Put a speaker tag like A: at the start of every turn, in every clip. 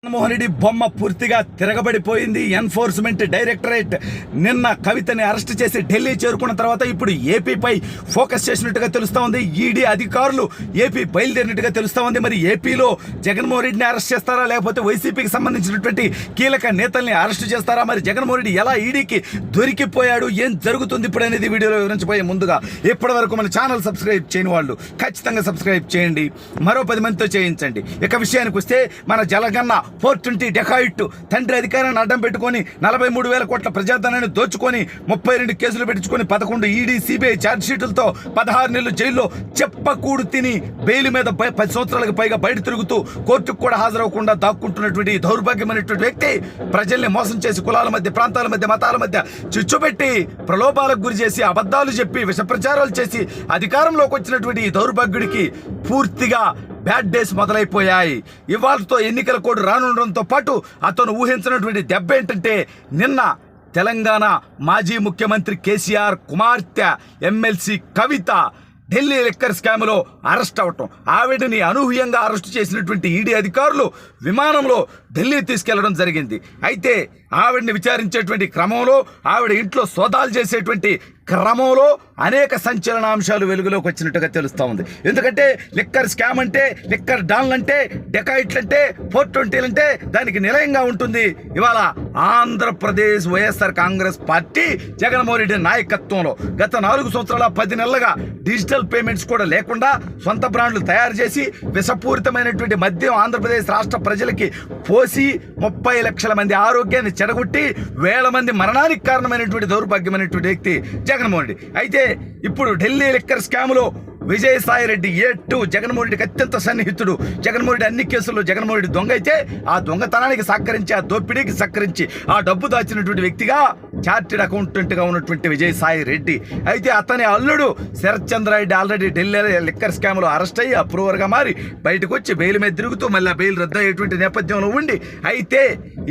A: జగన్మోహన్ రెడ్డి బొమ్మ పూర్తిగా తిరగబడిపోయింది. Enforcement directorate నిన్న కవితని అరెస్ట్ చేసి ఢిల్లీ చేరుకున్న తర్వాత ఇప్పుడు ఏపీపై ఫోకస్ చేసినట్టుగా తెలుస్తా ఉంది. ఈడీ అధికారులు ఏపీ బయలుదేరినట్టుగా తెలుస్తా ఉంది. మరి ఏపీలో జగన్మోహన్ రెడ్డిని అరెస్ట్ చేస్తారా, లేకపోతే వైసీపీకి సంబంధించినటువంటి కీలక నేతల్ని అరెస్ట్ చేస్తారా? మరి జగన్మోహన్ రెడ్డి ఎలా ఈడీకి దొరికిపోయాడు, ఏం జరుగుతుంది ఇప్పుడు అనేది వీడియోలో వివరించబోయే ముందుగా ఇప్పటి వరకు మన ఛానల్ సబ్స్క్రైబ్ చేయని వాళ్ళు ఖచ్చితంగా సబ్స్క్రైబ్ చేయండి, మరో 10 మందితో చేయించండి. ఇక విషయానికి వస్తే మన జలగన్న 420 డెకాయిట్ తండ్రి అధికారాన్ని అడ్డం పెట్టుకొని 43,000 కోట్ల ప్రజాధనాన్ని దోచుకొని 32 కేసులు పెట్టించుకొని 11 ఈడీ సిబిఐ ఛార్జ్ షీటులతో 16 నెలలు జైల్లో చెప్పకూడు తిని బెయిల్ మీద 10 సంవత్సరాలకు పైగా బయట తిరుగుతూ కోర్టుకు కూడా హాజరవకుండా దాక్కుంటున్నటువంటి దౌర్భాగ్యమైనటువంటి వ్యక్తి ప్రజల్ని మోసం చేసి కులాల మధ్య, ప్రాంతాల మధ్య, మతాల మధ్య చిచ్చుపెట్టి ప్రలోభాలకు గురి చేసి అబద్ధాలు చెప్పి విష ప్రచారాలు చేసి అధికారంలోకి వచ్చినటువంటి ఈ దౌర్భాగ్యుడికి పూర్తిగా బ్యాడ్ డేస్ మొదలైపోయాయి. ఇవాళతో ఎన్నికల కోడ్ రానుండడంతో పాటు అతను ఊహించినటువంటి దెబ్బ ఏంటంటే నిన్న తెలంగాణ మాజీ ముఖ్యమంత్రి కేసీఆర్ కుమార్తె ఎమ్మెల్సీ కవిత ఢిల్లీ లిక్కర్ స్కామ్లో అరెస్ట్ అవటం, ఆవిడని అనూహ్యంగా అరెస్ట్ చేసినటువంటి ఈడీ అధికారులు విమానంలో ఢిల్లీ తీసుకెళ్లడం జరిగింది. అయితే ఆవిడని విచారించేటువంటి క్రమంలో, ఆవిడ ఇంట్లో సోదాలు చేసేటువంటి క్రమంలో అనేక సంచలనాంశాలు వెలుగులోకి వచ్చినట్టుగా తెలుస్తూ ఉంది. ఎందుకంటే లిక్కర్ స్కామ్ అంటే, లిక్కర్ డాన్లు అంటే, డెకాయిట్లు అంటే, 420 అంటే దానికి నిలయంగా ఉంటుంది ఇవాళ ఆంధ్రప్రదేశ్ వైఎస్ఆర్ కాంగ్రెస్ పార్టీ జగన్మోహన్ రెడ్డి నాయకత్వంలో గత 4 సంవత్సరాల 10 నెలలుగా డిజిటల్ పేమెంట్స్ కూడా లేకుండా సొంత బ్రాండ్లు తయారు చేసి విషపూరితమైనటువంటి మద్యం ఆంధ్రప్రదేశ్ రాష్ట్ర ప్రజలకి పోసి 30 లక్షల మంది ఆరోగ్యాన్ని చెడగొట్టి వేల మంది మరణానికి కారణమైనటువంటి దౌర్భాగ్యమైనటువంటి వ్యక్తి జగన్మోహన్ రెడ్డి. అయితే ఇప్పుడు ఢిల్లీ లిక్కర్ స్కామ్లో విజయసాయి రెడ్డి A2 జగన్మోహన్ రెడ్డికి అత్యంత సన్నిహితుడు. జగన్మోహన్ రెడ్డి అన్ని కేసుల్లో జగన్మోహన్ రెడ్డి దొంగ అయితే ఆ దొంగతనానికి సహకరించి, ఆ దోపిడీకి సహకరించి, ఆ డబ్బు దాచినటువంటి వ్యక్తిగా చార్టెడ్ అకౌంటెంట్గా ఉన్నటువంటి విజయసాయి రెడ్డి. అయితే అతని అల్లుడు శరత్ చంద్ర రెడ్డి ఆల్రెడీ ఢిల్లీ లిక్కర్ స్కామ్లో అరెస్ట్ అయ్యి అప్రూవర్గా మారి బయటకు వచ్చి బెయిల్ మీద తిరుగుతూ మళ్ళీ బెయిల్ రద్దు అయ్యేటువంటి నేపథ్యంలో ఉండి, అయితే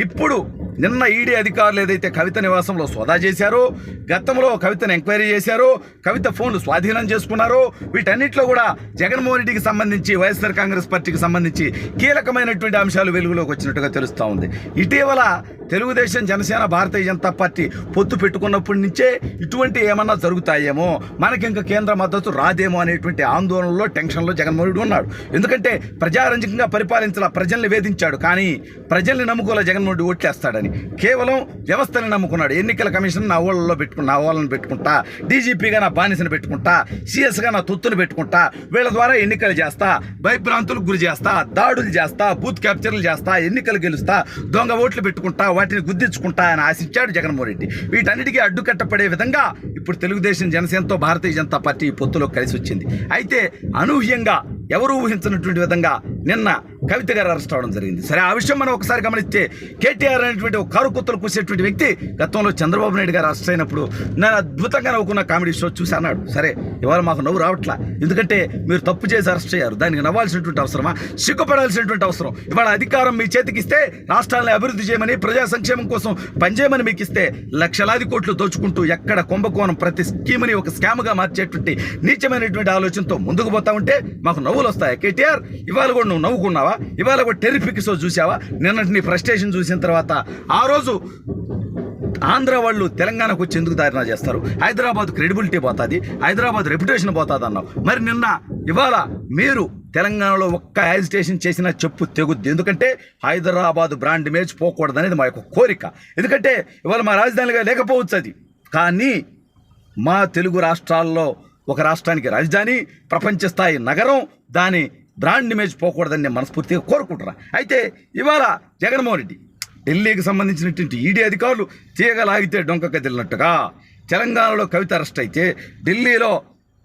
A: ఇప్పుడు నిన్న ఈడీ అధికారులు ఏదైతే కవిత నివాసంలో సోదా చేశారో, గతంలో కవితను ఎంక్వైరీ చేశారో, కవిత ఫోన్లు స్వాధీనం చేసుకున్నారో, వీటన్నిటిలో కూడా జగన్మోహన్ రెడ్డికి సంబంధించి, వైఎస్ఆర్ కాంగ్రెస్ పార్టీకి సంబంధించి కీలకమైనటువంటి అంశాలు వెలుగులోకి వచ్చినట్టుగా తెలుస్తూ ఉంది. ఇటీవల తెలుగుదేశం, జనసేన, భారతీయ జనతా పార్టీ పొత్తు పెట్టుకున్నప్పటి నుంచే ఇటువంటి ఏమన్నా జరుగుతాయేమో, మనకి ఇంకా కేంద్ర మద్దతు రాదేమో అనేటువంటి ఆందోళనలో, టెన్షన్లో జగన్మోహన్ రెడ్డి ఉన్నాడు. ఎందుకంటే ప్రజారంజకంగా పరిపాలించాల, ప్రజల్ని వేధించాడు, కానీ ప్రజల్ని నమ్ముకోలే జగన్మోహన్ రెడ్డి ఓట్లేస్తాడని. కేవలం వ్యవస్థని నమ్ముకున్నాడు. ఎన్నికల కమిషన్ నా వాళ్ళని పెట్టుకుంటా, డీజీపీగా నా బానిసను పెట్టుకుంటా, సిఎస్గా నా తొత్తును పెట్టుకుంటా, వీళ్ళ ద్వారా ఎన్నికలు చేస్తా, భయభ్రాంతులకు గురి చేస్తా, దాడులు చేస్తా, బూత్ క్యాప్చర్లు చేస్తా, ఎన్నికలు గెలుస్తా, దొంగ ఓట్లు పెట్టుకుంటా, వాటిని గుద్దించుకుంటా అని ఆశించాడు జగన్మోహన్ రెడ్డి. వీటన్నిటికీ అడ్డుకట్టపడే విధంగా ఇప్పుడు తెలుగుదేశం, జనసేనతో భారతీయ జనతా పార్టీ పొత్తులో కలిసి వచ్చింది. అయితే అనూహ్యంగా ఎవరు ఊహించినటువంటి విధంగా నిన్న కవిత గారు అరెస్ట్ అవడం జరిగింది. సరే, ఆ విషయం మనం ఒకసారి గమనిస్తే, కేటీఆర్ అనేటువంటి ఒక కారు కుత్తలు కూసేటువంటి వ్యక్తి గతంలో చంద్రబాబు నాయుడు గారు అరెస్ట్ అయినప్పుడు నేను అద్భుతంగా నవ్వుకున్న కామెడీ షో చూసి అన్నాడు, సరే ఇవాళ మాకు నవ్వు రావట్లా, ఎందుకంటే మీరు తప్పు చేసి అరెస్ట్ అయ్యారు, దానికి నవ్వాల్సినటువంటి అవసరమా, సిగ్గుపడాల్సినటువంటి అవసరం? ఇవాళ అధికారం మీ చేతికి ఇస్తే రాష్ట్రాలను అభివృద్ధి చేయమని, ప్రజా సంక్షేమం కోసం పనిచేయమని మీకు ఇస్తే లక్షలాది కోట్లు దోచుకుంటూ ఎక్కడ కుంభకోణం ప్రతి స్కీమ్ని ఒక స్కామ్గా మార్చేటువంటి నీచమైనటువంటి ఆలోచనతో ముందుకు పోతా ఉంటే మాకు నవ్వులు వస్తాయి. కేటీఆర్, ఇవాళ కూడా నువ్వు నవ్వుకున్నావా? ఇవాళ కూడా టెరిఫిక్ షో చూసావా? నిన్నటి నీ ఫ్రస్ట్రేషన్ చూసిన తర్వాత ఆ రోజు ఆంధ్ర వాళ్ళు తెలంగాణకు వచ్చి ఎందుకు ధారణ చేస్తారు? హైదరాబాద్ క్రెడిబిలిటీ పోతుంది, హైదరాబాద్ రెప్యుటేషన్ పోతుంది అన్నావు. మరి నిన్న ఇవాళ మీరు తెలంగాణలో ఒక్క యాజిటేషన్ చేసినా చెప్పు తెగుద్ది. ఎందుకంటే హైదరాబాద్ బ్రాండ్ ఇమేజ్ పోకూడదు అనేది మా యొక్క కోరిక. ఎందుకంటే ఇవాళ మా రాజధానిగా లేకపోవచ్చు అది, కానీ మా తెలుగు రాష్ట్రాల్లో ఒక రాష్ట్రానికి రాజధాని, ప్రపంచ స్థాయి నగరం, దాని బ్రాండ్ ఇమేజ్ పోకూడదని నేను మనస్ఫూర్తిగా కోరుకుంటున్నా. అయితే ఇవాళ జగన్మోహన్ రెడ్డి ఢిల్లీకి సంబంధించినటువంటి ఈడీ అధికారులు తీగలాగితే డొంక కదిలినట్టుగా తెలంగాణలో కవిత అరెస్ట్ అయితే, ఢిల్లీలో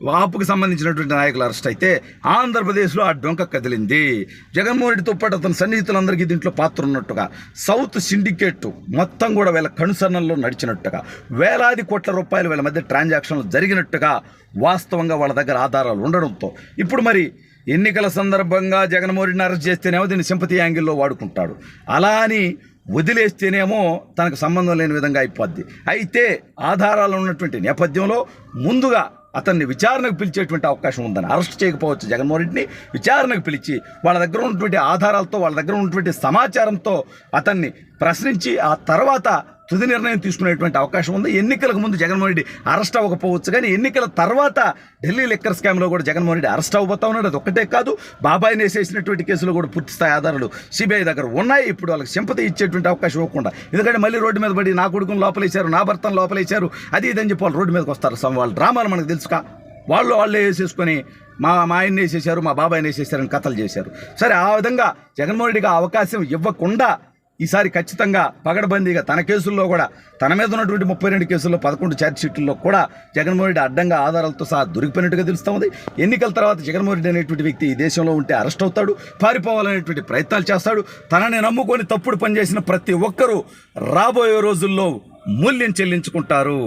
A: వాపుకు సంబంధించినటువంటి నాయకులు అరెస్ట్ అయితే, ఆంధ్రప్రదేశ్లో ఆ డొంక కదిలింది. జగన్మోహన్ రెడ్డితో పాటు అతని సన్నిహితులందరికీ దీంట్లో పాత్ర ఉన్నట్టుగా, సౌత్ సిండికేట్ మొత్తం కూడా వీళ్ళ కనుసరణలో నడిచినట్టుగా, వేలాది కోట్ల రూపాయలు వీళ్ళ మధ్య ట్రాన్సాక్షన్లు జరిగినట్టుగా వాస్తవంగా వాళ్ళ దగ్గర ఆధారాలు ఉండడంతో ఇప్పుడు మరి ఎన్నికల సందర్భంగా జగన్మోహన్ రెడ్డిని అరెస్ట్ చేస్తేనేమో దీన్ని సింపతి యాంగిల్లో వాడుకుంటాడు, అలా అని వదిలేస్తేనేమో తనకు సంబంధం లేని విధంగా అయిపోద్ది. అయితే ఆధారాలు ఉన్నటువంటి నేపథ్యంలో ముందుగా అతన్ని విచారణకు పిలిచేటువంటి అవకాశం ఉందని, అరెస్ట్ చేయకపోవచ్చు జగన్మోహన్ రెడ్డిని, విచారణకు పిలిచి వాళ్ళ దగ్గర ఉన్నటువంటి ఆధారాలతో, వాళ్ళ దగ్గర ఉన్నటువంటి సమాచారంతో అతన్ని ప్రశ్నించి ఆ తర్వాత తుది నిర్ణయం తీసుకునేటువంటి అవకాశం ఉంది. ఎన్నికలకు ముందు జగన్మోహన్ రెడ్డి అరెస్ట్ అవ్వకపోవచ్చు, కానీ ఎన్నికల తర్వాత ఢిల్లీ లిక్కర్ స్కామ్లో కూడా జగన్మోహన్ రెడ్డి అరెస్ట్ అవ్వబోతా ఉన్నాడు. అది ఒక్కటే కాదు, బాబాయిని వేసేసినటువంటి కేసులో కూడా పూర్తి స్థాయి ఆధారాలు సిబిఐ దగ్గర ఉన్నాయి. ఇప్పుడు వాళ్ళకి సింపతి ఇచ్చేటువంటి అవకాశం ఇవ్వకుండా, ఎందుకంటే మళ్ళీ రోడ్డు మీద పడి నా కొడుకుని లోపలేశారు, నా భర్తను లోపలేశారు, అది ఇదని చెప్పి వాళ్ళు రోడ్డు మీదకి వస్తారు. వాళ్ళ డ్రామాలు మనకు తెలుసుకా, వాళ్ళే వేసేసుకొని మా ఆయన్ని వేసేసారు, మా బాబాయిని వేసేసారని కథలు చేశారు. సరే, ఆ విధంగా జగన్మోహన్ రెడ్డికి అవకాశం ఇవ్వకుండా ఈసారి ఖచ్చితంగా పగడబందీగా తన కేసుల్లో కూడా, తన మీద ఉన్నటువంటి 32 కేసుల్లో 11 ఛార్జ్షీట్లలో కూడా జగన్మోహన్ రెడ్డి అడ్డంగా ఆధారాలతో సహా దొరికిపోయినట్టుగా తెలుస్తూ ఉంది. ఎన్నికల తర్వాత జగన్మోహన్ రెడ్డి అనేటువంటి వ్యక్తి ఈ దేశంలో ఉంటే అరెస్ట్ అవుతాడు, పారిపోవాలనేటువంటి ప్రయత్నాలు చేస్తాడు. తనని నమ్ముకొని తప్పుడు పనిచేసిన ప్రతి ఒక్కరూ రాబోయే రోజుల్లో మూల్యం చెల్లించుకుంటారు.